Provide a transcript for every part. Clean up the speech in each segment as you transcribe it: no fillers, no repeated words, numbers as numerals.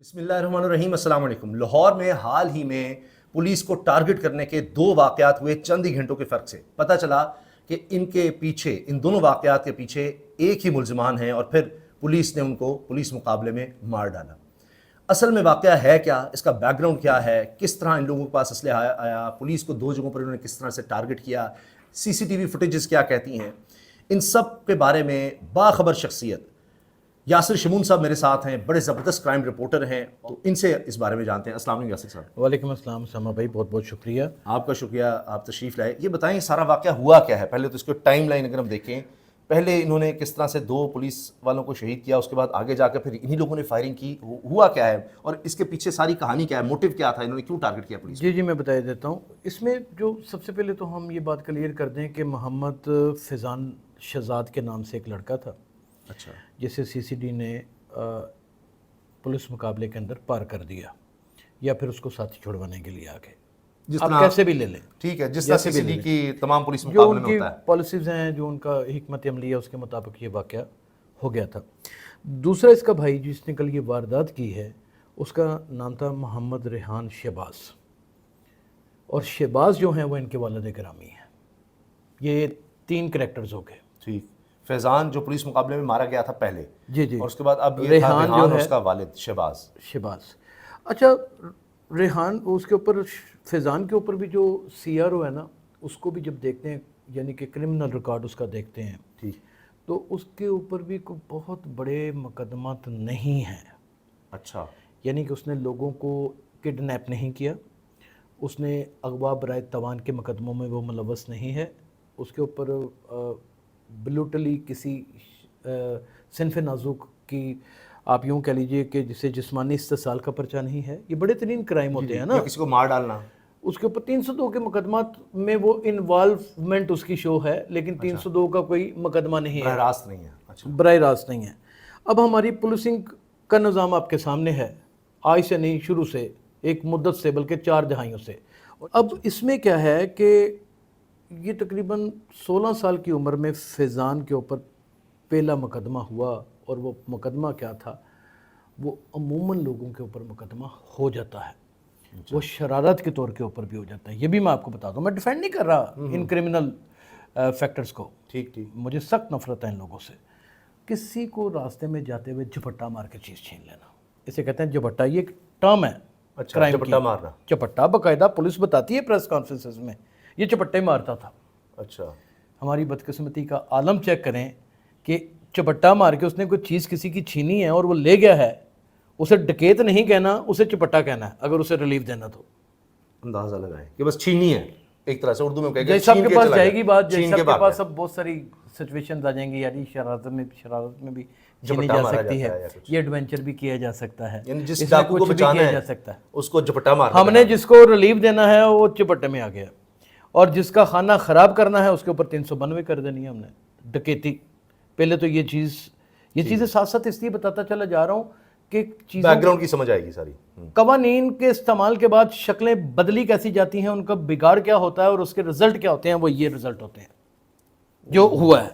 بسم اللہ الرحمن الرحیم. السلام علیکم. لاہور میں حال ہی میں پولیس کو ٹارگٹ کرنے کے دو واقعات ہوئے چند ہی گھنٹوں کے فرق سے. پتہ چلا کہ ان دونوں واقعات کے پیچھے ایک ہی ملزمان ہیں اور پھر پولیس نے ان کو پولیس مقابلے میں مار ڈالا. اصل میں واقعہ ہے کیا؟ اس کا بیک گراؤنڈ کیا ہے؟ کس طرح ان لوگوں کے پاس اسلحہ آیا؟ پولیس کو دو جگہوں پر انہوں نے کس طرح سے ٹارگٹ کیا؟ سی سی ٹی وی فوٹیجز کیا کہتی ہیں؟ ان سب کے بارے میں باخبر شخصیت یاسر شمون صاحب میرے ساتھ ہیں. بڑے زبردست کرائم رپورٹر ہیں, تو ان سے اس بارے میں جانتے ہیں. السلام علیکم یاسر صاحب. وعلیکم السلام سما بھائی, بہت بہت شکریہ. آپ کا شکریہ, آپ تشریف لائے. یہ بتائیں سارا واقعہ ہوا کیا ہے؟ پہلے تو اس کو ٹائم لائن اگر ہم دیکھیں, پہلے انہوں نے کس طرح سے دو پولیس والوں کو شہید کیا, اس کے بعد آگے جا کے پھر انہی لوگوں نے فائرنگ کی, ہوا کیا ہے اور اس کے پیچھے ساری کہانی کیا ہے؟ موٹیو کیا تھا؟ انہوں نے کیوں ٹارگٹ کیا پولیس؟ جی میں بتا دیتا ہوں. اس میں جو سب سے پہلے تو ہم یہ بات کلیئر کر دیں کہ محمد فیضان شہزاد کے نام سے ایک لڑکا تھا, اچھا, جسے سی سی ڈی نے پولیس مقابلے کے اندر پار کر دیا, یا پھر اس کو ساتھی چھڑوانے کے لیے آگے, جس آپ طرح کیسے بھی لے لیں. ٹھیک ہے, جس طرح سی سی ڈی کی تمام پولیس جو مقابلے ان میں کی ہوتا ہے. پالیسیز ہیں, جو ان کا حکمت عملی ہے, اس کے مطابق یہ واقعہ ہو گیا تھا. دوسرا اس کا بھائی جس نے کل یہ واردات کی ہے, اس کا نام تھا محمد ریحان شہباز, اور شہباز جو ہیں وہ ان کے والد گرامی ہیں. یہ تین کریکٹرز ہو گئے. ٹھیک, فیضان جو پولیس مقابلے میں مارا گیا تھا پہلے, جی اور اس کے بعد اب یہ تھا ریحان ریحان جو اور ہے اس کا والد شہباز. اچھا, ریحان اس کے اوپر, فیضان کے اوپر بھی جو سی آر او ہے نا, اس کو بھی جب دیکھتے ہیں, یعنی کہ کرمنل ریکارڈ اس کا دیکھتے ہیں, ٹھیک, تو اس کے اوپر بھی کوئی بہت بڑے مقدمات نہیں ہیں. اچھا, یعنی کہ اس نے لوگوں کو کڈنیپ نہیں کیا, اس نے اغوا برائے توان کے مقدموں میں وہ ملوث نہیں ہے, اس کے اوپر بلوٹلی کسی صنف نازک کی آپ یوں کہہ لیجئے کہ جسے جسمانی استحصال کا پرچہ نہیں ہے. یہ بڑے ترین کرائم ہوتے ہیں نا, یا کسی کو مار ڈالنا. اس کے اوپر 302 کے مقدمات میں وہ انوالومنٹ اس کی شو ہے, لیکن 302 کا کوئی مقدمہ نہیں ہے, براہ راست نہیں ہے. اچھا, براہ راست نہیں ہے. اب ہماری پولیسنگ کا نظام آپ کے سامنے ہے, آج سے نہیں, شروع سے, ایک مدت سے, بلکہ 4 دہائیوں سے. اب اس میں کیا ہے کہ یہ تقریباً 16 سال کی عمر میں فیضان کے اوپر پہلا مقدمہ ہوا, اور وہ مقدمہ کیا تھا, وہ عموماً لوگوں کے اوپر مقدمہ ہو جاتا ہے, وہ شرارت کے طور کے اوپر بھی ہو جاتا ہے. یہ بھی میں آپ کو بتا دوں, میں ڈیفینڈ نہیں کر رہا ان کرمنل فیکٹرز کو, ٹھیک ٹھیک, مجھے سخت نفرت ہے ان لوگوں سے. کسی کو راستے میں جاتے ہوئے جھپٹا مار کے چیز چھین لینا, اسے کہتے ہیں جھپٹا. یہ ایک ٹرم ہے کرائم کی, چپٹا مارنا. چپٹا باقاعدہ پولیس بتاتی ہے پریس کانفرنسز میں, یہ چپٹے مارتا تھا. اچھا, ہماری بدقسمتی کا عالم چیک کریں کہ چپٹا مار کے اس نے کوئی چیز کسی کی چھینی ہے اور وہ لے گیا ہے, اسے ڈکیت نہیں کہنا, اسے چپٹا کہنا ہے اگر اسے ریلیف دینا. تو اندازہ لگائیں کہ بس چھینی ہے, ایک طرح سے اردو میں کہیں جیسا آپ کے پاس جائے گی بات, جیسا آپ کے پاس اب بہت ساری سچویشنز آ جائیں گی, یعنی شرارت میں بھی چھینی جا سکتی ہے, یہ ایڈونچر بھی کیا جا سکتا ہے, یعنی جس اس میں ڈاکو کو کچھ بھی بچانا کیا ہے جا سکتا ہے. اس کو جھپٹا مارنا. ہم نے جس کو ریلیف دینا ہے وہ چپٹے میں آ گیا, اور جس کا خانہ خراب کرنا ہے اس کے اوپر 392 کر دینی ہے ہم نے, ڈکیتی. پہلے تو یہ چیزیں ساتھ ساتھ اس لیے بتاتا چلا جا رہا ہوں کہ چیزوں بیک گراؤنڈ کی سمجھ آئے گی ساری. قوانین کے استعمال کے بعد شکلیں بدلی کیسی جاتی ہیں, ان کا بگاڑ کیا ہوتا ہے, اور اس کے رزلٹ کیا ہوتے ہیں, وہ یہ رزلٹ ہوتے ہیں جو ہوا ہے.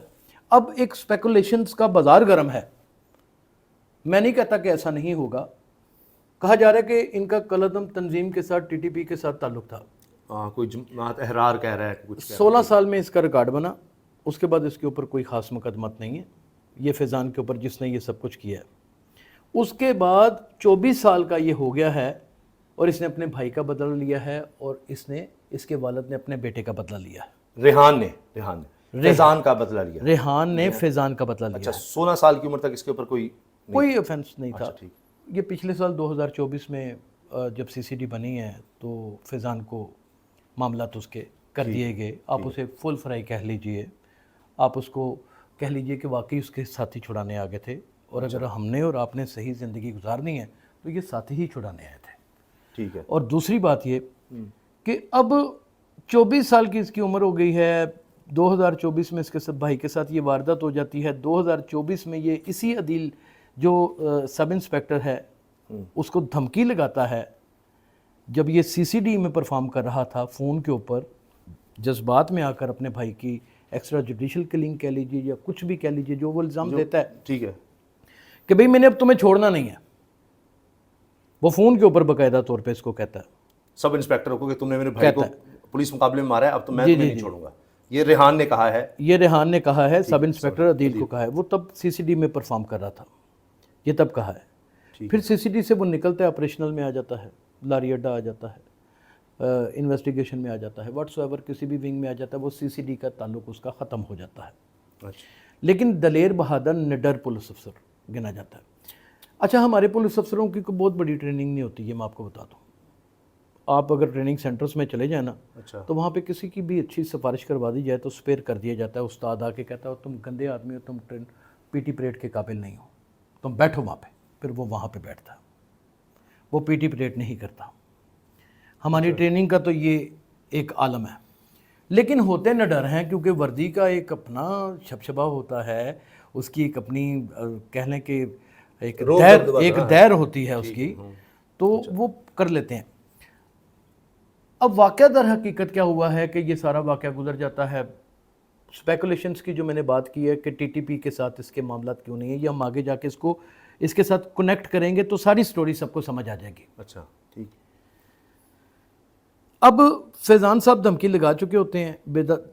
اب ایک سپیکولیشنز کا بازار گرم ہے, میں نہیں کہتا کہ ایسا نہیں ہوگا. کہا جا رہا ہے کہ ان کا کالعدم تنظیم کے ساتھ, ٹی ٹی پی کے ساتھ تعلق تھا. کوئی احرار کہہ رہا ہے کچھ. 16 سال میں اس کا ریکارڈ بنا, اس کے بعد اس کے اوپر کوئی خاص مقدمات نہیں ہے. یہ فیضان کے اوپر جس نے یہ سب کچھ کیا ہے, اس کے بعد 24 سال کا یہ ہو گیا ہے, اور اس نے اپنے بھائی کا بدلہ لیا ہے, اور اس کے والد نے اپنے بیٹے کا بدلہ لیا ہے. ریحان نے فیضان کا بدلہ لیا. ریحان نے فیضان کا بدلہ لیا. اچھا, 16 سال کی عمر تک اس کے اوپر کوئی افینس نہیں تھا. یہ پچھلے سال 2024 میں جب سی سی ڈی بنی ہے تو فیضان کو معاملات اس کے کر دیے گئے. آپ اسے فل فرائی کہہ لیجئے, آپ اس کو کہہ لیجئے کہ واقعی اس کے ساتھی چھڑانے آگے تھے, اور اگر ہم نے اور آپ نے صحیح زندگی گزارنی ہے تو یہ ساتھی ہی چھڑانے آئے تھے. ٹھیک ہے. اور دوسری بات یہ کہ اب 24 سال کی اس کی عمر ہو گئی ہے, 2024 میں اس کے بھائی کے ساتھ یہ واردات ہو جاتی ہے. 2024 میں یہ اسی عدیل جو سب انسپیکٹر ہے اس کو دھمکی لگاتا ہے, جب یہ سی سی ڈی میں پرفارم کر رہا تھا, فون کے اوپر جذبات میں آ کر اپنے بھائی کی ایکسٹرا جوڈیشل کلنگ کہہ لیجیے یا کچھ بھی کہہ لیجیے, جو وہ الزام دیتا ہے, ٹھیک ہے, کہ بھئی میں نے اب تمہیں چھوڑنا نہیں ہے, وہ فون کے اوپر باقاعدہ طور پہ اس کو کہتا ہے، سب انسپیکٹر کو کہ تم نے میرے بھائی کو پولیس مقابلے میں مارا ہے، اب تو میں جی تمہیں نہیں چھوڑوں گا. یہ ریحان نے کہا ہے. یہ ریحان نے کہا ہے، سب انسپیکٹر عدیل کو کہا ہے. وہ تب سی سی ڈی میں پرفارم کر رہا تھا، یہ تب کہا ہے. پھر سی سی ڈی سے وہ نکلتا ہے، آپریشنل میں آ جاتا ہے، لاری اڈا آ جاتا ہے، انویسٹیگیشن میں آ جاتا ہے، واٹس ایور کسی بھی ونگ میں آ جاتا ہے. وہ سی سی ڈی کا تعلق اس کا ختم ہو جاتا ہے. لیکن دلیر بہادر نڈر پولیس افسر گنا جاتا ہے. اچھا، ہمارے پولیس افسروں کی کوئی بہت بڑی ٹریننگ نہیں ہوتی ہے، میں آپ کو بتا دوں. آپ اگر ٹریننگ سینٹرز میں چلے جائیں نا، تو وہاں پہ کسی کی بھی اچھی سفارش کروا دی جائے تو سپیئر کر دیا جاتا ہے. استاد آ کے کہتا ہے تم گندے آدمی ہو، تم پی ٹی پریڈ کے قابل نہیں ہو، تم بیٹھو وہاں پہ. پھر وہ وہاں پہ بیٹھتا ہے، وہ پی ٹی پریڈ نہیں کرتا. ہماری ٹریننگ کا تو یہ ایک عالم ہے. لیکن ہوتے نہ ڈر ہیں، کیونکہ وردی کا ایک اپنا شبشبہ ہوتا ہے، اس کی ایک اپنی کہہ لیں کہ ایک دیر ہوتی ہے اس کی، تو وہ کر لیتے ہیں. اب واقعہ در حقیقت کیا ہوا ہے کہ یہ سارا واقعہ گزر جاتا ہے. اسپیکولیشنز کی جو میں نے بات کی ہے کہ ٹی ٹی پی کے ساتھ اس کے معاملات کیوں نہیں ہیں، یہ ہم آگے جا کے اس کے ساتھ کنیکٹ کریں گے تو ساری سٹوری سب کو سمجھ آ جائے گی. اچھا ٹھیک. اب فیضان صاحب دھمکی لگا چکے ہوتے ہیں،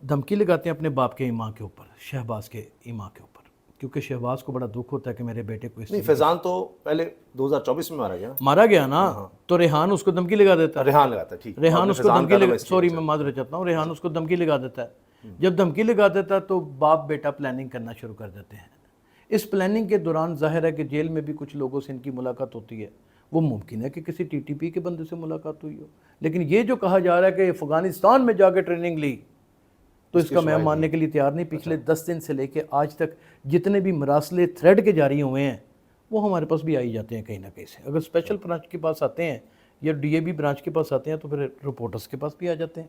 دھمکی لگاتے ہیں اپنے باپ کے ایماں کے اوپر، شہباز کے ایماں کے اوپر، کیونکہ شہباز کو بڑا دکھ ہوتا ہے کہ میرے بیٹے کو نہیں. فیضان تو پہلے 2024 میں مارا گیا نا، تو ریحان اس کو دھمکی لگا دیتا ہے. ریحان لگاتا ہے. ٹھیک. ریحان اس کو دھمکی لگا، سوری میں معذرت چاہتا ہوں، ریحان اس کو دھمکی لگا دیتا ہے. جب دھمکی لگا دیتا ہے تو باپ بیٹا پلاننگ کرنا شروع کر دیتے ہیں. اس پلاننگ کے دوران ظاہر ہے کہ جیل میں بھی کچھ لوگوں سے ان کی ملاقات ہوتی ہے. وہ ممکن ہے کہ کسی ٹی ٹی پی کے بندے سے ملاقات ہوئی ہو، لیکن یہ جو کہا جا رہا ہے کہ افغانستان میں جا کے ٹریننگ لی، تو اس کا میں ماننے کے لیے تیار نہیں. پچھلے 10 دن سے لے کے آج تک جتنے بھی مراسلے تھریڈ کے جاری ہوئے ہیں وہ ہمارے پاس بھی آئی جاتے ہیں کہیں نہ کہیں سے. اگر اسپیشل برانچ کے پاس آتے ہیں یا ڈی اے بی برانچ کے پاس آتے ہیں تو پھر رپورٹرز کے پاس بھی آ جاتے ہیں.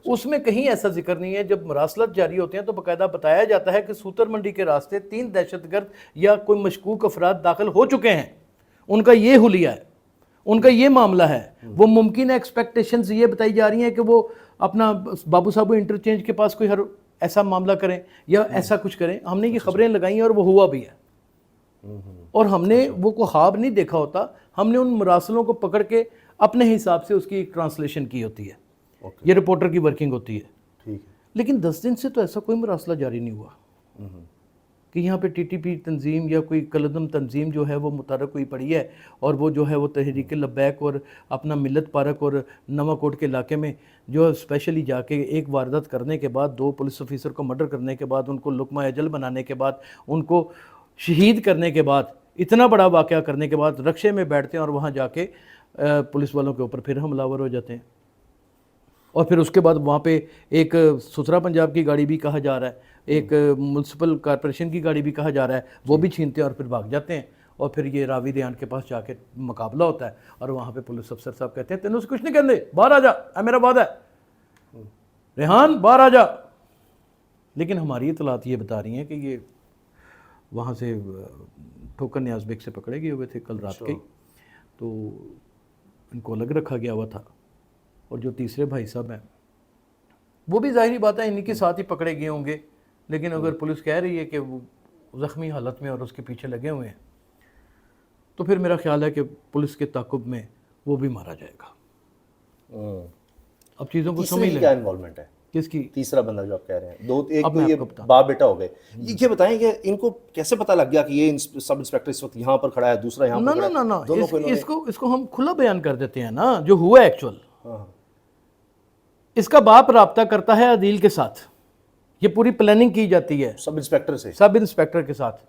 اس میں کہیں ایسا ذکر نہیں ہے. جب مراسلات جاری ہوتے ہیں تو باقاعدہ بتایا جاتا ہے کہ سوتر منڈی کے راستے 3 دہشت گرد یا کوئی مشکوک افراد داخل ہو چکے ہیں. ان کا یہ حلیہ ہے، ان کا یہ معاملہ ہے. وہ ممکن ایکسپیکٹیشنز یہ بتائی جا رہی ہیں کہ وہ اپنا بابو صاحب انٹرچینج کے پاس کوئی ایسا معاملہ کریں یا ایسا کچھ کریں. ہم نے یہ خبریں لگائی ہیں اور وہ ہوا بھی ہے. اور ہم نے وہ کو خواب نہیں دیکھا ہوتا، ہم نے ان مراسلوں کو پکڑ کے اپنے حساب سے اس کی ایک ٹرانسلیشن کی ہوتی ہے. یہ رپورٹر کی ورکنگ ہوتی ہے. لیکن 10 دن سے تو ایسا کوئی مراسلہ جاری نہیں ہوا کہ یہاں پہ ٹی ٹی پی تنظیم یا کوئی کلدم تنظیم جو ہے وہ متحرک ہوئی پڑی ہے اور وہ جو ہے وہ تحریک لبیک اور اپنا ملت پارک اور نواں کوٹ کے علاقے میں جو اسپیشلی جا کے ایک واردات کرنے کے بعد 2 پولیس آفیسر کو مرڈر کرنے کے بعد ان کو لقمہ اجل بنانے کے بعد ان کو شہید کرنے کے بعد اتنا بڑا واقعہ کرنے کے بعد رکشے میں بیٹھتے ہیں اور وہاں جا کے پولیس والوں کے اوپر پھر حملہ آور ہو جاتے ہیں. اور پھر اس کے بعد وہاں پہ ایک ستھرا پنجاب کی گاڑی بھی کہا جا رہا ہے، ایک میونسپل کارپوریشن کی گاڑی بھی کہا جا رہا ہے، وہ بھی چھینتے ہیں اور پھر بھاگ جاتے ہیں. اور پھر یہ راوی ریحان کے پاس جا کے مقابلہ ہوتا ہے اور وہاں پہ پولیس افسر صاحب کہتے ہیں تینوں سے کچھ نہیں کرنے، باہر آ جا، اے میرا وعدہ ہے ریحان باہر آ جا. لیکن ہماری اطلاعات یہ بتا رہی ہیں کہ یہ وہاں سے ٹھوکر نیاز بیگ سے پکڑے گئے ہوئے تھے کل رات کے، تو ان کو الگ رکھا گیا ہوا تھا. اور جو تیسرے بھائی صاحب ہیں وہ بھی ظاہری بات ہے انہی کے ساتھ ہی پکڑے گئے ہوں گے. لیکن اگر پولیس کہہ رہی ہے کہ وہ زخمی حالت میں اور اس کے پیچھے لگے ہوئے ہیں تو پھر میرا خیال ہے کہ پولیس کے تعاقب میں وہ بھی مارا جائے گا. اب چیزوں کو سمجھ لیں. کیا انوالومنٹ ہے کس کی؟ تیسرا بندہ جو آپ کہہ رہے ہیں، ایک تو یہ باپ بیٹا ہو گئے. یہ بتائیں کہ ان کو کیسے پتہ لگ گیا کہ یہ سب انسپیکٹر اس وقت یہاں پر کھڑا ہے، دوسرا یہاں پر کھڑا ہے؟ نا اس کو ہم کھلا بیان کر دیتے ہیں نا جو ہوا ایکچوئل. اس کا باپ رابطہ کرتا ہے عدیل کے ساتھ، یہ پوری پلاننگ کی جاتی ہے سب انسپیکٹر کے ساتھ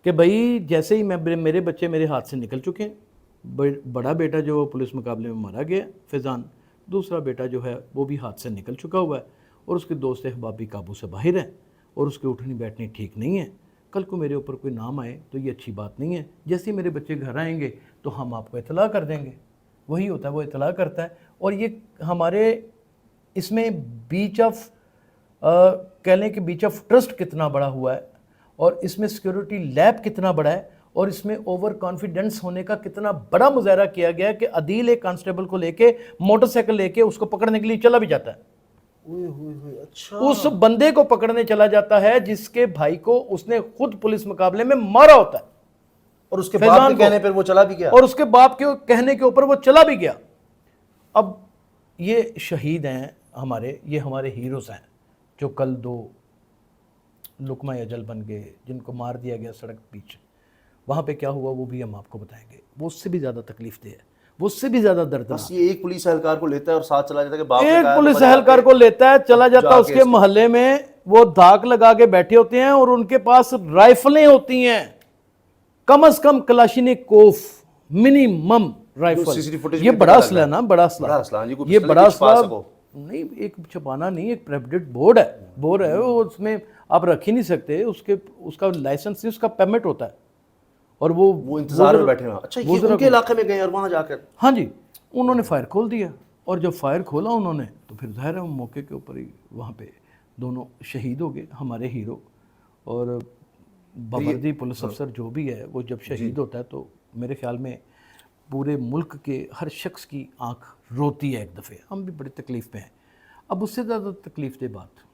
کہ بھائی جیسے ہی میرے بچے میرے ہاتھ سے نکل چکے ہیں، بڑا بیٹا جو پولیس مقابلے میں مارا گیا فیضان، دوسرا بیٹا جو ہے وہ بھی ہاتھ سے نکل چکا ہوا ہے اور اس کے دوست احباب بھی قابو سے باہر ہیں اور اس کے اٹھنی بیٹھنی ٹھیک نہیں ہے. کل کو میرے اوپر کوئی نام آئے تو یہ اچھی بات نہیں ہے. جیسے ہی میرے بچے گھر آئیں گے تو ہم آپ کو اطلاع کر دیں گے. وہی ہوتا ہے، وہ اطلاع کرتا ہے. اور یہ ہمارے اس میں بیچ آف کہہ لیں کہ بیچ آف ٹرسٹ کتنا بڑا ہوا ہے اور اس میں سیکیورٹی لیب کتنا بڑا ہے اور اس میں اوور کانفیڈنس ہونے کا کتنا بڑا مظاہرہ کیا گیا ہے کہ عدیل ایک کانسٹیبل کو لے کے موٹر سائیکل لے کے اس کو پکڑنے کے لیے چلا بھی جاتا ہے. اس بندے کو پکڑنے چلا جاتا ہے جس کے بھائی کو اس نے خود پولیس مقابلے میں مارا ہوتا ہے. اور اس کے باپ کے کہنے پر وہ چلا بھی گیا، اور اس کے باپ کے کہنے کے اوپر وہ چلا بھی گیا. اب یہ شہید ہیں ہمارے، یہ ہمارے ہیروز ہیں جو کل 2 لقمہ اجل بن گئے، جن کو مار دیا گیا سڑک پیچھے. وہاں پہ کیا ہوا وہ بھی ہم آپ کو بتائیں گے. وہ اس سے بھی زیادہ تکلیف دہ ہے، وہ اس سے بھی زیادہ دردناک. بس یہ ایک پولیس اہلکار کو لیتا ہے اور ساتھ چلا جاتا ہے کہ باپ نے ایک کہا پولیس اہلکار کو لیتا ہے، چلا جاتا ہے اس کے محلے میں، وہ دھاک لگا کے بیٹھے ہوتے ہیں اور ان کے پاس رائفلیں ہوتی ہیں، کم از کم کلاشینکوف منیمم رائفل. یہ بڑا اسلحہ نا، بڑا اسلحہ، یہ بڑا اسلحہ نہیں، ایک چھپانا نہیں، ایک پریپریٹڈ بور ہے وہ، اس میں آپ رکھ ہی نہیں سکتے، اس کا لائسنس نہیں، اس کا پرمٹ ہوتا ہے. اور وہ انتظار میں بیٹھے ہیں. اچھا یہ ان کے علاقے میں گئے اور وہاں جا کر ہاں جی انہوں نے فائر کھول دیا. اور جب فائر کھولا انہوں نے تو پھر ظاہر ہے موقع کے اوپر ہی وہاں پہ دونوں شہید ہو گئے ہمارے ہیرو. اور باوردی پولیس افسر جو بھی ہے وہ جب شہید ہوتا ہے تو میرے خیال میں پورے ملک کے ہر شخص کی آنکھ روتی ہے ایک دفعہ. ہم بھی بڑی تکلیف میں ہیں. اب اس سے زیادہ تکلیف دہ بات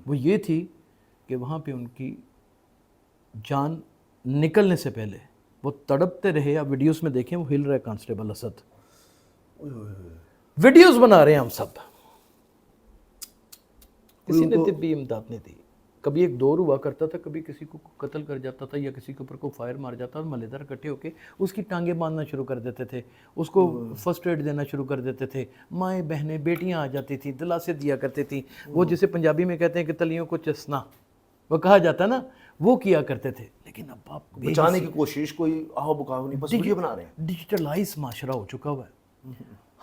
وہ یہ تھی کہ وہاں پہ ان کی جان نکلنے سے پہلے وہ تڑپتے رہے. آپ ویڈیوز میں دیکھیں وہ ہل رہے کانسٹیبل اسد، ویڈیوز بنا رہے ہیں ہم سب. کسی نے طبی امداد نہیں دی. کبھی ایک دور ہوا کرتا تھا، کبھی کسی کو قتل کر جاتا تھا یا کسی کے اوپر کو فائر مار جاتا تھا، محلے دار اکٹھے ہو کے اس کی ٹانگیں باندھنا شروع کر دیتے تھے، اس کو فرسٹ ایڈ دینا شروع کر دیتے تھے. مائیں بہنیں بیٹیاں آ جاتی تھیں، دلاسے دیا کرتی تھیں. وہ جسے پنجابی میں کہتے ہیں کہ تلیوں کو چسنا وہ کہا جاتا ہے نا، وہ کیا کرتے تھے. لیکن اب آپ بچانے کی کوشش، کوئی آہو بکاو نہیں، بس ویڈیو بنا رہے ہیں. ڈیجیٹلائز معاشرہ ہو چکا ہوا ہے.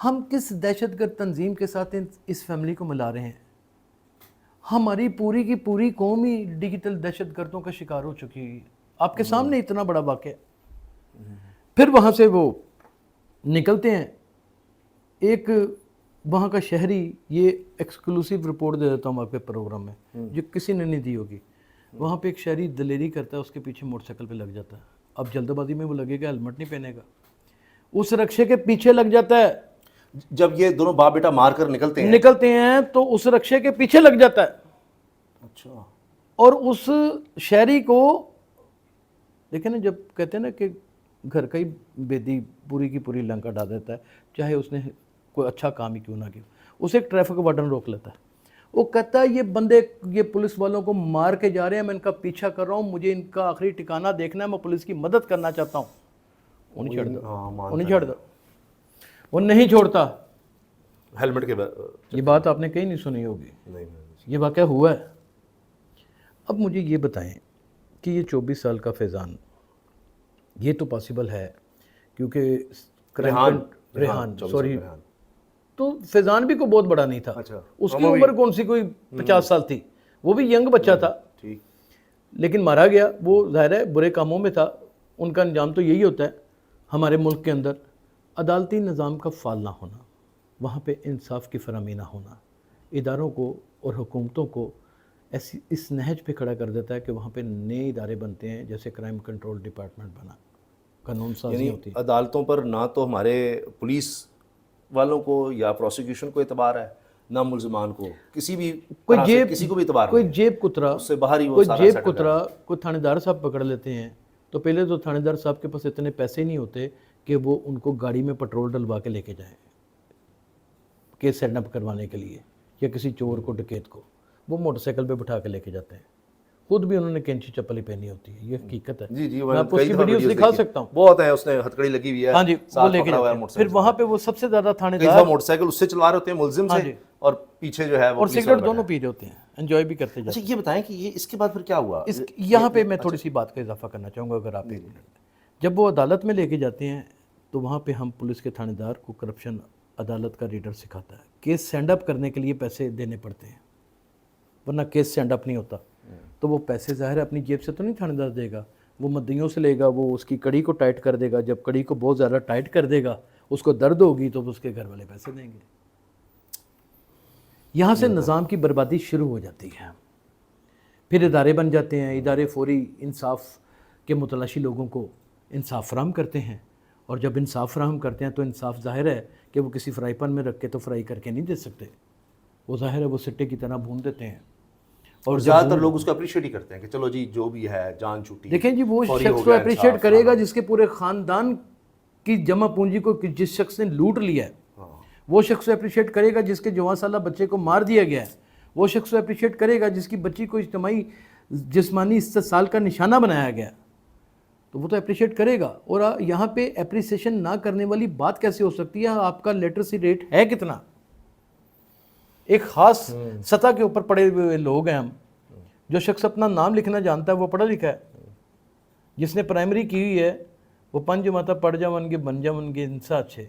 ہم کس دہشت گرد تنظیم کے ساتھ اس فیملی کو ملا رہے ہیں؟ ہماری پوری کی پوری قوم ہی ڈیجیٹل دہشت گردوں کا شکار ہو چکی ہے. آپ کے سامنے اتنا بڑا واقعہ. پھر وہاں سے وہ نکلتے ہیں. ایک وہاں کا شہری، یہ ایکسکلوسیو رپورٹ دے دیتا ہوں آپ کے پروگرام میں جو کسی نے نہیں دی ہوگی. وہاں پہ ایک شہری دلیری کرتا ہے، اس کے پیچھے موٹر سائیکل پہ لگ جاتا ہے. اب جلد بازی میں وہ لگے گا، ہیلمٹ نہیں پہنے گا، اس رکشے کے پیچھے لگ جاتا ہے. جب یہ دونوں باپ بیٹا مار کر نکلتے ہیں تو اس رکشے کے پیچھے لگ جاتا ہے. اچھا. اور اس شہری کو دیکھیں نا، جب کہتے ہیں نا کہ گھر کا ہی بیدی پوری کی پوری لنکا ڈال دیتا ہے، چاہے اس نے کوئی اچھا کام ہی کیوں نہ کیا. اسے ایک ٹریفک وارڈن روک لیتا ہے. وہ کہتا ہے یہ بندے، یہ پولیس والوں کو مار کے جا رہے ہیں، میں ان کا پیچھا کر رہا ہوں، مجھے ان کا آخری ٹھکانہ دیکھنا ہے، میں پولیس کی مدد کرنا چاہتا ہوں. وہ نہیں چھوڑتا، وہ نہیں چھوڑتا. ہیلمٹ کے یہ بات آپ نے کہیں نہیں سنی ہوگی، یہ واقعہ ہوا ہے. اب مجھے یہ بتائیں کہ یہ 24 سال کا فیضان، یہ تو پاسبل ہے کیونکہ ریحان تو فیضان بھی کوئی بہت بڑا نہیں تھا. اس کی عمر کون سی کوئی 50 سال تھی، وہ بھی ینگ بچہ تھا. لیکن مارا گیا. وہ ظاہر ہے برے کاموں میں تھا. ان کا انجام تو یہی ہوتا ہے ہمارے ملک کے اندر. عدالتی نظام کا فعال نہ ہونا، وہاں پہ انصاف کی فراہمی نہ ہونا، اداروں کو اور حکومتوں کو ایسی اس نہج پہ کھڑا کر دیتا ہے کہ وہاں پہ نئے ادارے بنتے ہیں، جیسے کرائم کنٹرول ڈپارٹمنٹ بنا، قانون سازی ہوتی ہے. عدالتوں پر نہ تو ہمارے پولیس والوں کو یا پروسیکیوشن کو اعتبار ہے، نہ ملزمان کو، کسی بھی کسی کو بھی اعتبار نہیں. کوئی جیب کترا، اس سے باہر ہی وہ کوئی سارا جیب سیٹ اپ کترا، کوئی تھانے دار صاحب پکڑ لیتے ہیں تو پہلے تو تھانے دار صاحب کے پاس اتنے پیسے نہیں ہوتے کہ وہ ان کو گاڑی میں پٹرول ڈلوا کے لے کے جائیں کیس سیٹ اپ کروانے کے لیے، یا کسی چور کو، ڈکیت کو وہ موٹر سائیکل پہ بٹھا کے لے کے جاتے ہیں. خود بھی انہوں نے کینچی چپل ہی پہنی ہوتی ہے. یہ حقیقت ہے. جی میں آپ کو اس کی ویڈیوز دکھا سکتا ہوں. بہت ہے، اس نے ہتھکڑی لگی ہوئی ہے. ہاں جی، وہ لے کے جاتے ہیں. پھر وہاں پہ وہ سب سے زیادہ تھانے دار موٹر سائیکل اس سے چلا رہے ہوتے ہیں ملزم سے، اور پیچھے جو ہے وہ اور سگریٹ دونوں پی رہے ہوتے ہیں، انجوائے بھی کرتے جاتے ہیں. اچھا یہ بتائیں کہ یہ اس کے بعد پھر کیا ہوا؟ یہاں پہ میں تھوڑی سی بات کا اضافہ کرنا چاہوں گا اگر آپ ایک منٹ. جب وہ عدالت میں لے کے جاتے ہیں تو وہاں پہ ہم پولیس کے تھانے دار کو کرپشن عدالت کا ریڈر سکھاتا ہے. کیس سینڈ اپ کرنے کے لیے پیسے دینے پڑتے ہیں، ورنہ کیس سینڈ اپ نہیں ہوتا. تو وہ پیسے ظاہر ہے اپنی جیب سے تو نہیں تھانے دار دے گا، وہ مدیوں سے لے گا. وہ اس کی کڑی کو ٹائٹ کر دے گا. جب کڑی کو بہت زیادہ ٹائٹ کر دے گا، اس کو درد ہوگی تو اس کے گھر والے پیسے دیں گے. یہاں سے نظام کی بربادی شروع ہو جاتی ہے. پھر ادارے بن جاتے ہیں. ادارے فوری انصاف کے متلاشی لوگوں کو انصاف فراہم کرتے ہیں، اور جب انصاف فراہم کرتے ہیں تو انصاف ظاہر ہے کہ وہ کسی فرائی پین میں رکھ کے تو فرائی کر کے نہیں دے سکتے. وہ ظاہر ہے وہ سٹے کی طرح بھون دیتے ہیں. اور زیادہ تر لوگ اس کو اپریشیٹ ہی کرتے ہیں کہ چلو جی جو بھی ہے جان چھوٹی. دیکھیں جی وہ شخص کو اپریشیٹ کرے گا جس کے پورے خاندان کی جمع پونجی کو جس شخص نے لوٹ لیا ہے. وہ شخص اپریشیٹ کرے گا جس کے 14 سالہ بچے کو مار دیا گیا ہے. وہ شخص اپریشیٹ کرے گا جس کی بچی کو اجتماعی جسمانی استحصال کا نشانہ بنایا گیا. تو وہ تو اپریشیٹ کرے گا. اور یہاں پہ اپریسیشن نہ کرنے والی بات کیسے ہو سکتی ہے؟ آپ کا لٹریسی ریٹ ہے کتنا؟ ایک خاص سطح کے اوپر پڑے ہوئے لوگ ہیں ہم. جو شخص اپنا نام لکھنا جانتا ہے وہ پڑھا لکھا ہے. جس نے پرائمری کی ہوئی ہے وہ 5 جماعتیں پڑھ جاون گے بن جاون گے انسا اچھے،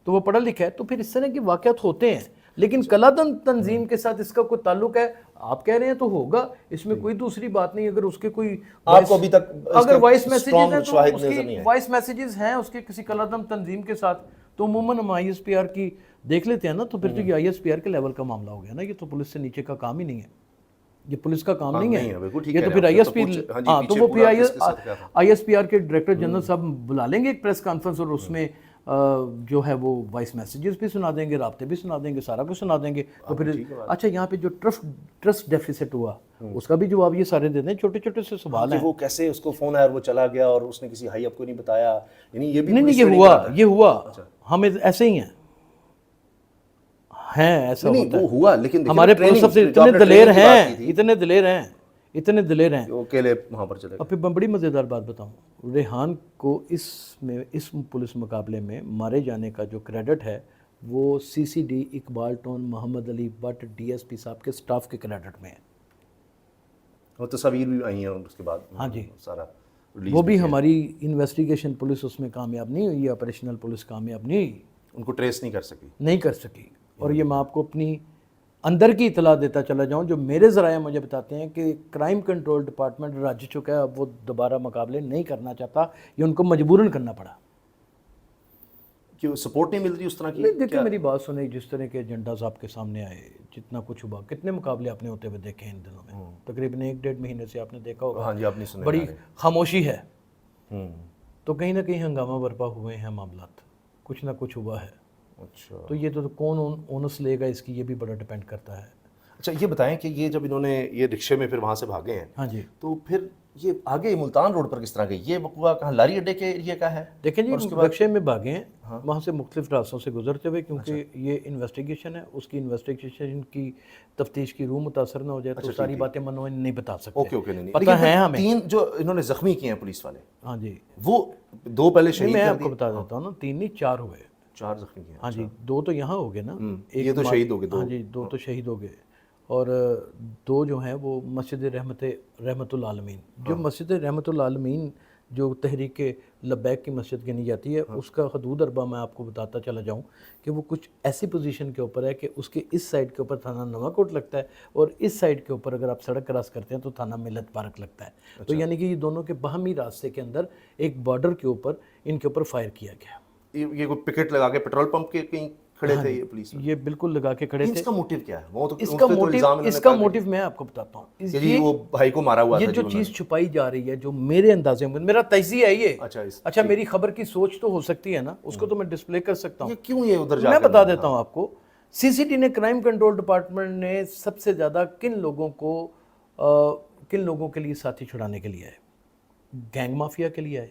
تو وہ پڑھا لکھا ہے. تو پھر اس طرح کے واقعات ہوتے ہیں. لیکن کلادن تنظیم کے ساتھ اس کا کوئی تعلق ہے آپ کہہ رہے ہیں تو ہوگا، اس میں کوئی دوسری بات نہیں. اگر اس کے کوئی آپ کو ابھی تک اگر وائس میسیجز ہیں تو اس کی وائس میسیجز ہیں اس کے کسی کلادن تنظیم کے ساتھ تو عموماً ہم آئی ایس پی آر کی دیکھ لیتے ہیں نا. تو پھر تو یہ آئی ایس پی آر کے لیول کا معاملہ ہو گیا نا. یہ تو پولیس سے نیچے کا کام ہی نہیں ہے. یہ پولیس کا کام نہیں ہے. یہ تو پھر آئی ایس پی تو وہ پھر آئی ایس پی آر کے ڈائریکٹر جنرل صاحب بلا لیں گے ایک پریس کانفرنس اور اس میں جو ہے وہ وائس میسیجز بھی سنا دیں گے، رابطے بھی سنا دیں گے، سارا کچھ سنا دیں گے. تو پھر اچھا یہاں پہ جو ٹرسٹ ڈیفیسٹ ہوا اس کا بھی جواب یہ سارے دے دیں. چھوٹے چھوٹے سے سوال ہیں. وہ کیسے اس کو فون آیا اور وہ چلا گیا اور اس نے کسی ہائی اپ کو نہیں بتایا، یعنی یہ بھی نہیں یہ ہوا ہمیں ایسے ہی ہیں ایسا ہوتا ہے. ہوا لیکن ہمارے پولیس افسر اتنے دلیر ہیں وہ اکیلے وہاں پر چلے گئے. اب پھر میں بڑی مزیدار بات بتاؤں. ریحان کو اس پولیس مقابلے میں مارے جانے کا جو کریڈٹ ہے وہ C C D Iqbal Town Muhammad Ali Butt D S P صاحب کے سٹاف کے کریڈٹ میں ہے. اور تصاویر بھی آئی ہیں اس کے بعد. ہاں جی سارا وہ بھی ہماری انویسٹیگیشن پولیس اس میں کامیاب نہیں ہوئی، آپریشنل پولیس کامیاب نہیں ہوئی، ان کو ٹریس نہیں کر سکی. اور یہ میں آپ کو اپنی اندر کی اطلاع دیتا چلا جاؤں جو میرے ذرائع مجھے بتاتے ہیں کہ کرائم کنٹرول ڈپارٹمنٹ رج چکا ہے. اب وہ دوبارہ مقابلے نہیں کرنا چاہتا، یہ ان کو مجبوراً کرنا پڑا. کیوں سپورٹ نہیں مل رہی اس طرح کی؟ دیکھیں میری بات سنیں، جس طرح کے ایجنڈاز آپ کے سامنے آئے، جتنا کچھ ہوا، کتنے مقابلے آپ نے ہوتے ہوئے دیکھے ان دنوں میں. تقریباً 1-1.5 مہینے سے آپ نے دیکھا ہوگا. ہاں جی آپ نے سنا بڑی خاموشی ہے. تو کہیں نہ کہیں ہنگامہ برپا ہوئے ہیں، معاملات کچھ نہ کچھ ہوا ہے. اچھا تو یہ تو کون اونس لے گا اس کی، یہ بھی بڑا ڈیپینڈ کرتا ہے. اچھا یہ بتائیں کہ یہ جب انہوں نے یہ رکشے میں پھر وہاں سے بھاگے ہیں، ہاں جی، تو پھر یہ آگے ملتان روڈ پر کس طرح گئی؟ یہ وقوع کہاں لاری اڈے کے ایریا کا ہے؟ دیکھیں جی رکشے میں بھاگے ہیں وہاں سے مختلف راستوں سے گزرتے ہوئے، کیونکہ یہ انویسٹیگیشن ہے. اس کی انویسٹیگیشن کی تفتیش کی روح متاثر نہ ہو جائے تو ساری باتیں منو نہیں بتا سکتے. اوکے نہیں پتہ ہے ہمیں. 3 جو انہوں نے زخمی کیے ہیں پولیس والے، ہاں جی وہ 2 پہلے شہید میں آپ کو بتا دیتا ہوں نا. 3 نہیں 4 ہوئے. 4 زخمی کیے. ہاں جی 2 تو یہاں ہو گئے نا، یہ تو شہید ہو گئے. ہاں جی 2 تو شہید ہو گئے. اور 2 جو ہیں وہ مسجد رحمت العالمین، جو مسجد رحمت العالمین جو تحریک لبیک کی مسجد گنی جاتی ہے، اس کا حدود اربع میں آپ کو بتاتا چلا جاؤں کہ وہ کچھ ایسی پوزیشن کے اوپر ہے کہ اس کے اس سائڈ کے اوپر تھانہ نواں کوٹ لگتا ہے اور اس سائڈ کے اوپر اگر آپ سڑک کراس کرتے ہیں تو تھانہ ملت پارک لگتا ہے. تو یعنی کہ یہ دونوں کے باہمی راستے کے اندر ایک بارڈر کے اوپر ان کے اوپر فائر کیا گیا. یہ کوئی پکٹ لگا کے پیٹرول پمپ کے کہیں کھڑے تھے یہ پولیس؟ یہ بالکل لگا کے کھڑے تھے. اس کا موٹیو کیا ہے؟ وہ تو اس کا موٹیو میں آپ کو بتاتا ہوں. یہ وہ بھائی کو مارا ہوا تھا. یہ جو چیز چھپائی جا رہی ہے جو میرے اندازے میں، میرا تجزیہ ہے یہ. اچھا میری خبر کی سوچ تو ہو سکتی ہے نا، اس کو تو میں ڈسپلے کر سکتا ہوں. کیوں یہ ادھر میں بتا دیتا ہوں آپ کو. سی سی ٹی نے کرائم کنٹرول ڈپارٹمنٹ نے سب سے زیادہ کن لوگوں کے لیے ساتھی چھڑانے کے لیے آئے؟ گینگ مافیا کے لیے آئے،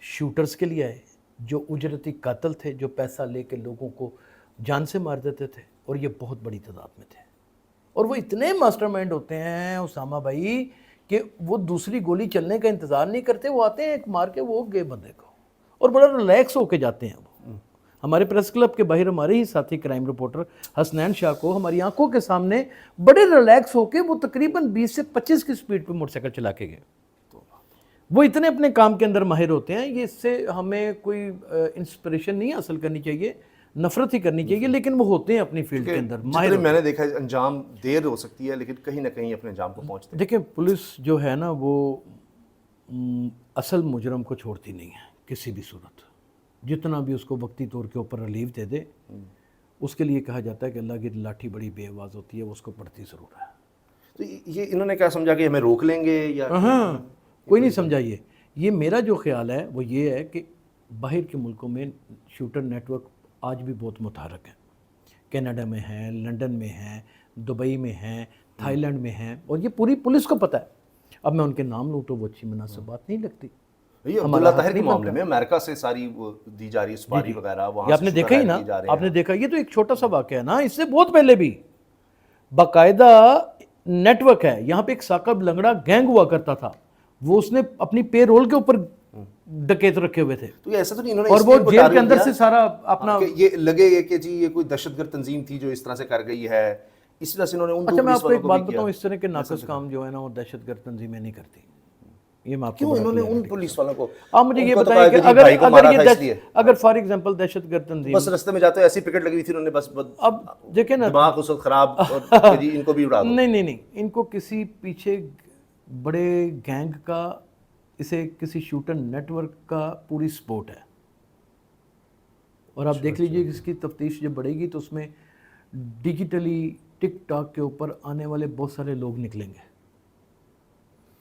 شوٹرز کے لیے آئے، جو اجرتی قاتل تھے، جو پیسہ لے کے لوگوں کو جان سے مار دیتے تھے. اور یہ بہت بڑی تعداد میں تھے. اور وہ اتنے ماسٹر مائنڈ ہوتے ہیں اسامہ بھائی کہ وہ دوسری گولی چلنے کا انتظار نہیں کرتے، وہ آتے ہیں ایک مار کے وہ گئے بندے کو اور بڑا ریلیکس ہو کے جاتے ہیں. وہ ہمارے پریس کلب کے باہر ہمارے ہی ساتھی کرائم رپورٹر حسنین شاہ کو ہماری آنکھوں کے سامنے بڑے ریلیکس ہو کے وہ تقریباً 20 سے 25 کی سپیڈ پہ موٹر سائیکل چلا کے گئے. وہ اتنے اپنے کام کے اندر ماہر ہوتے ہیں. یہ اس سے ہمیں کوئی انسپریشن نہیں حاصل کرنی چاہیے، نفرت ہی کرنی چاہیے، لیکن وہ ہوتے ہیں اپنی فیلڈ کے اندر ماہر. میں نے دیکھا ہے انجام دیر ہو سکتی ہے لیکن کہیں نہ کہیں اپنے انجام کو پہنچتے ہیں. دیکھیں پولیس جو ہے نا وہ اصل مجرم کو چھوڑتی نہیں ہے کسی بھی صورت. جتنا بھی اس کو وقتی طور کے اوپر ریلیف دے دے، اس کے لیے کہا جاتا ہے کہ اللہ کی لاٹھی بڑی بے آواز ہوتی ہے، وہ اس کو پڑھتی ضرور ہے. تو یہ انہوں نے کیا سمجھا کہ ہمیں روک لیں گے یا کوئی نہیں سمجھا. یہ میرا جو خیال ہے وہ یہ ہے کہ باہر کے ملکوں میں شوٹر نیٹ ورک آج بھی بہت متحرک ہیں. کینیڈا میں ہیں، لنڈن میں ہیں، دبئی میں ہیں، تھائی لینڈ میں ہیں, اور یہ پوری پولیس کو پتہ ہے. اب میں ان کے نام لوں تو وہ اچھی مناسب بات نہیں لگتی. یہ عبداللہ طاہر کے معاملے میں امریکہ سے ساری وہ دی جا رہی ہے سپاری وغیرہ, یہ وہاں آپ سے نے دیکھا ہی نا, کی جا رہے ہیں. آپ نے دیکھا, یہ تو ایک چھوٹا سا واقعہ ہے نا, اس سے بہت پہلے بھی باقاعدہ نیٹ ورک ہے. یہاں پہ ایک ثاقب لنگڑا گینگ ہوا کرتا تھا, وہ اس نے اپنی پے رول کے اوپر ڈکیت رکھے ہوئے تھے, تو یہ ایسا تو نہیں انہوں نے اور اس وہ لیے جیل کے اندر سے سارا اپنا. کہ یہ لگے کہ جی یہ کوئی دہشت گرد تنظیم تھی جو اس طرح سے کر گئی ہے, اس طرح سے انہوں نے ان اچھا, میں آپ کو ایک بات بھی کیا. بتاؤں, اس طرح کے ناقص کام جو ہے نا وہ دہشت گرد تنظیمیں نہیں کرتی. یہ میں آپ کو کیوں انہوں نے ان پولیس والوں کو, آپ مجھے یہ ان کو تو بتائیں کہ کہا بھائی کو مارا تھا اس لیے, اگر فار ایگزامپل دہشت گرد تنظیم بس رستے میں جاتے ایسی پکٹ لگی ہوئی تھی, انہوں نے بس اب دیکھیں نا, دماغ اس وقت خراب, اور جی ان کو بھی اڑا دو. نہیں, ان کو کسی پیچھے بڑے گینگ کا, اسے کسی شوٹر نیٹ ورک کا پوری سپورٹ ہے. اور آپ دیکھ لیجئے کہ اس کی تفتیش جب بڑھے گی تو اس میں ڈیجیٹلی ٹک ٹاک کے اوپر آنے والے بہت سارے لوگ نکلیں گے.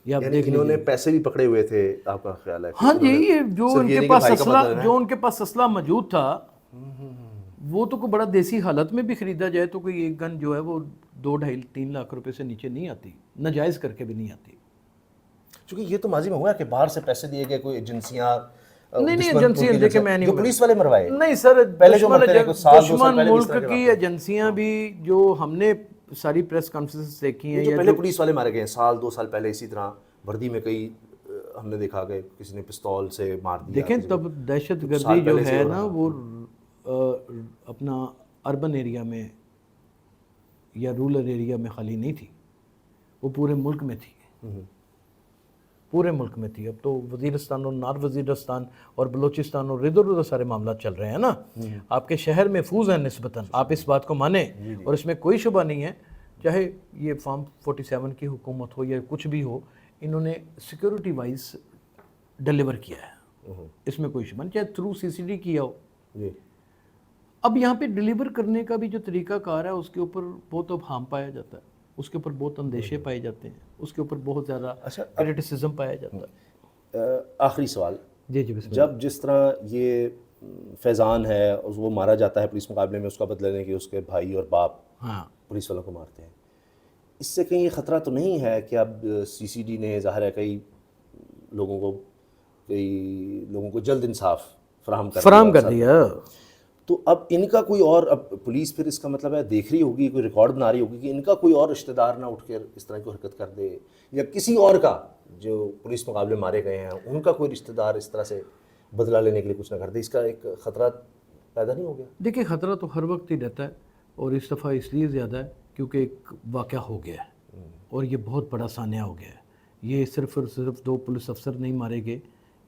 یہ آپ دیکھ انہوں نے پیسے بھی پکڑے ہوئے تھے, آپ کا خیال ہے؟ ہاں جی, یہ جو ان کے پاس اسلحہ, جو ان کے پاس اسلحہ موجود تھا, وہ تو کوئی بڑا دیسی حالت میں بھی خریدا جائے تو کوئی ایک گن جو ہے وہ 2-2.5-3 لاکھ روپے سے نیچے نہیں آتی, ناجائز کر کے بھی نہیں آتی. چونکہ یہ تو ماضی میں ہوا ہے کہ باہر سے پیسے دیے گئے کوئی ایجنسیاں, نہیں ایجنسیاں دیکھیں میں نہیں, جو پولیس والے مروائے نہیں سر, پہلے جو مرتے رہے کچھ سال 2 سال دشمن پہلے ملک کی ایجنسیاں بھی جو ہم نے ساری پریس کانفرنس دیکھی ہیں, جو پہلے پولیس والے مارے گئے ہیں 1-2 سال پہلے اسی طرح وردی میں, کئی ہم نے دیکھا کہ کسی نے پستول سے مار دیا. دیکھیں تب دہشت گردی جو ہے نا وہ اپنا اربن ایریا میں یا رورل ایریا میں خالی نہیں تھی, وہ پورے ملک میں تھی, پورے ملک میں تھی. اب تو وزیرستان اور نار وزیرستان اور بلوچستان اور ادھر ادھر سارے معاملات چل رہے ہیں نا. آپ کے شہر محفوظ ہیں نسبتاً, آپ اس بات کو مانیں, اور اس میں کوئی شبہ نہیں ہے, چاہے یہ فارم 47 کی حکومت ہو یا کچھ بھی ہو, انہوں نے سیکیورٹی وائز ڈیلیور کیا ہے, اس میں کوئی شبہ نہیں, چاہے تھرو CCD کیا ہو. اب یہاں پہ ڈیلیور کرنے کا بھی جو طریقہ کار ہے اس کے اوپر بہت ابہام پایا جاتا ہے, اس کے اوپر بہت اندیشے پائے جاتے ہیں, اس کے اوپر بہت زیادہ کرٹیسزم پایا جاتا ہے. آخری سوال, جی بسم اللہ. جب جس طرح یہ فیضان ہے وہ مارا جاتا ہے پولیس مقابلے میں, اس کا بدلہ لینے کے اس کے بھائی اور باپ پولیس والوں کو مارتے ہیں, اس سے کہیں یہ خطرہ تو نہیں ہے کہ اب CCD نے ظاہر ہے کئی لوگوں کو جلد انصاف فراہم کر دیا, تو اب ان کا کوئی اور, اب پولیس پھر اس کا مطلب ہے دیکھ رہی ہوگی, کوئی ریکارڈ بنا رہی ہوگی کہ ان کا کوئی اور رشتہ دار نہ اٹھ کر اس طرح کی حرکت کر دے, یا کسی اور کا جو پولیس مقابلے مارے گئے ہیں ان کا کوئی رشتہ دار اس طرح سے بدلہ لینے کے لیے کچھ نہ کر دے, اس کا ایک خطرہ پیدا نہیں ہو گیا؟ دیکھیں خطرہ تو ہر وقت ہی رہتا ہے, اور اس دفعہ اس لیے زیادہ ہے کیونکہ ایک واقعہ ہو گیا ہے, اور یہ بہت بڑا سانحہ ہو گیا ہے. یہ صرف اور صرف 2 پولیس افسر نہیں مارے گئے,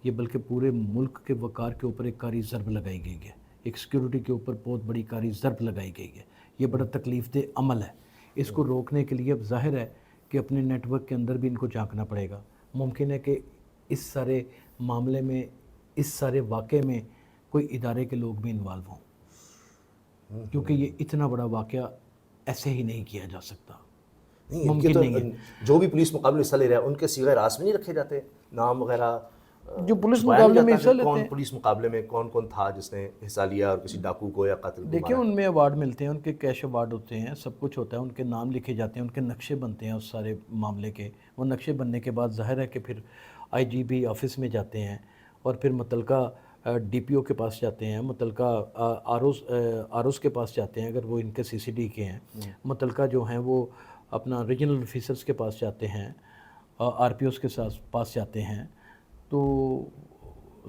یہ بلکہ پورے ملک کے وقار کے اوپر ایک کاری ضرب لگائی گئی ہے, ایک سیکیورٹی کے اوپر بہت بڑی کاری ضرب لگائی گئی ہے. یہ بڑا تکلیف دہ عمل ہے. اس کو روکنے کے لیے اب ظاہر ہے کہ اپنے نیٹ ورک کے اندر بھی ان کو جھانکنا پڑے گا. ممکن ہے کہ اس سارے معاملے میں, اس سارے واقعے میں کوئی ادارے کے لوگ بھی انوالو ہوں, کیونکہ یہ اتنا بڑا واقعہ ایسے ہی نہیں کیا جا سکتا. ممکن نہیں ہے. جو بھی پولیس مقابلے حصہ لے رہے ہیں ان کے صیغہ راست میں نہیں رکھے جاتے, نام وغیرہ جو پولیس مقابلے میں حصہ لیتے کون ہیں, پولیس مقابلے میں کون تھا جس نے حصہ لیا اور کسی ڈاکو کو یا قاتل کو دیکھیں ان میں ایوارڈ ملتے ہیں, ان کے کیش ایوارڈ ہوتے ہیں, سب کچھ ہوتا ہے, ان کے نام لکھے جاتے ہیں, ان کے نقشے بنتے ہیں اس سارے معاملے کے. وہ نقشے بننے کے بعد ظاہر ہے کہ پھر IGP آفس میں جاتے ہیں, اور پھر متعلقہ DPO کے پاس جاتے ہیں, متعلقہ آروز کے پاس جاتے ہیں اگر وہ ان کے CCD کے ہیں, متعلقہ جو ہیں وہ اپنا ریجنل آفیسرز کے پاس جاتے ہیں, RPOs کے پاس جاتے ہیں, تو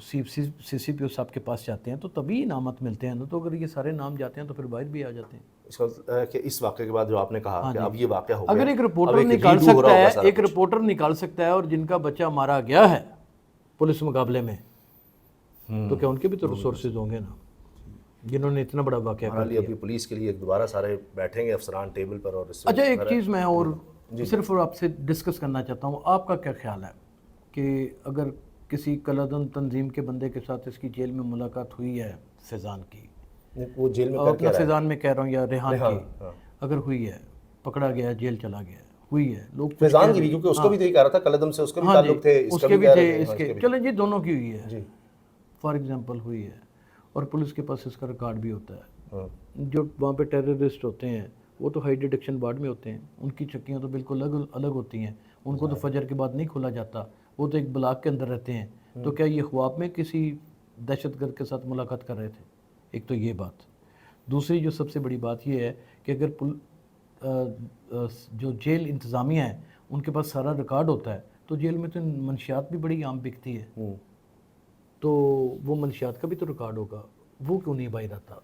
CCPO صاحب کے پاس جاتے ہیں, تو تبھی انعامات ملتے ہیں نا. تو اگر یہ سارے نام جاتے ہیں تو پھر باہر بھی آ جاتے ہیں. اس کا کہ اس واقعے کے بعد جو آپ نے کہا کہ اب یہ واقعہ ہو گیا, اگر ایک رپورٹر نکال سکتا ہے, ایک رپورٹر نکال سکتا ہے اور جن کا بچہ مارا گیا ہے پولیس مقابلے میں, تو کیا ان کے بھی تو ریسورسز ہوں گے نا, جنہوں نے اتنا بڑا واقعہ کر دیا. ابھی پولیس کے لیے دوبارہ سارے بیٹھیں گے افسران ٹیبل پر, اور اچھا ایک چیز میں اور صرف آپ سے ڈسکس کرنا چاہتا ہوں, آپ کا کیا خیال ہے کہ اگر کسی کلادن تنظیم کے بندے کے ساتھ اس کی جیل میں ملاقات ہوئی ہے فیضان کی, وہ جیل میں اپنا فیضان میں کہہ رہا ہوں یا ریحان کی, اگر ہوئی ہے, پکڑا گیا, جیل چلا گیا, ہوئی ہے, لوگ فیضان کی بھی, کیونکہ اس کو بھی تو یہ کہہ رہا تھا قلعدم سے اس کے بھی تعلق تھے, اس کے بھی تھے, اس کے, چلیں جی دونوں کی ہوئی ہے فار ایگزامپل ہوئی ہے, اور پولیس کے پاس اس کا ریکارڈ بھی ہوتا ہے. جو وہاں پہ ٹیررسٹ ہوتے ہیں وہ تو ہائی ڈیٹیکشن وارڈ میں ہوتے ہیں، ان کی چکیاں تو بالکل الگ ہوتی ہیں، ان کو تو فجر کے بعد نہیں کھولا جاتا، وہ تو ایک بلاک کے اندر رہتے ہیں. تو کیا یہ خواب میں کسی دہشت گرد کے ساتھ ملاقات کر رہے تھے؟ ایک تو یہ بات. دوسری جو سب سے بڑی بات یہ ہے کہ اگر جو جیل انتظامیہ ہیں ان کے پاس سارا ریکارڈ ہوتا ہے تو جیل میں تو منشیات بھی بڑی عام بکتی ہے، تو وہ منشیات کا بھی تو ریکارڈ ہوگا، وہ کیوں نہیں باہر آتا؟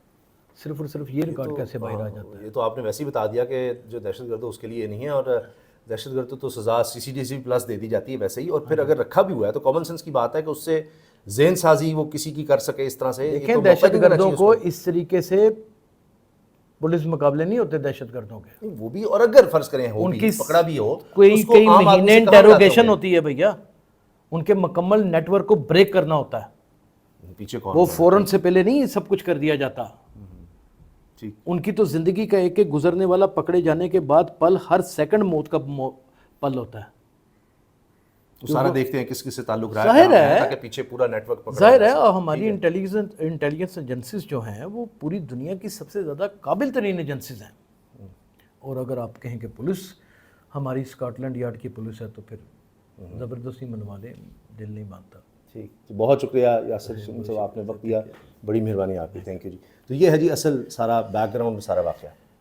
صرف اور صرف یہ ریکارڈ کیسے باہر آ جاتا ہے؟ یہ تو آپ نے ویسے ہی بتا دیا کہ جو دہشت گرد ہے اس کے لیے نہیں ہے، اور دہشت گرد تو سزا CCTV+ دے دی جاتی ہے ویسے ہی، اور پھر اگر رکھا بھی ہوا ہے تو کامن سینس کی بات ہے کہ اس سے ذہن سازی وہ کسی کی کر سکے اس طرح سے. یہ دیکھیں تو موقع دہشت نہیں دینا گردوں چاہیے اس کو اس طریقے سے پولیس مقابلے نہیں ہوتے دہشت گردوں کے. وہ بھی، اور اگر فرض کریں ہو ان بھی کی پکڑا بھی ہو کئی اس کو عام آدمی مہینے سے کہاں ملاتے انٹیروگیشن ہوں ہوتی ہے بھیا، ان کے مکمل نیٹ ورک کو بریک کرنا ہوتا ہے، گے؟ پیچھے کون وہ ہے؟ فوراً سے پہلے نہیں سب کچھ کر دیا جاتا. ٹھیک. ان کی تو زندگی کا ایک ایک گزرنے والا پکڑے جانے کے بعد پل، ہر سیکنڈ موت کا پل ہوتا ہے. تو سارا دیکھتے ہیں کس کس سے تعلق رہا ظاہر ہے، تاکہ پیچھے پورا نیٹ ورک پکڑا ظاہر ہے، جا سکے. اور ہماری انٹیلیجنس ایجنسیز جو ہیں وہ پوری دنیا کی سب سے زیادہ قابل ترین ایجنسیز ہیں. اور اگر آپ کہیں کہ پولیس ہماری اسکاٹ لینڈ یارڈ کی پولیس ہے تو پھر زبردستی منوا لیں، دل نہیں مانتا. ٹھیک، بہت شکریہ یاسر صاحب، آپ نے وقت دیا، بڑی مہربانی آپ کی، تھینک یو جی. تو یہ ہے جی اصل سارا بیک گراؤنڈ، سارا واقعہ.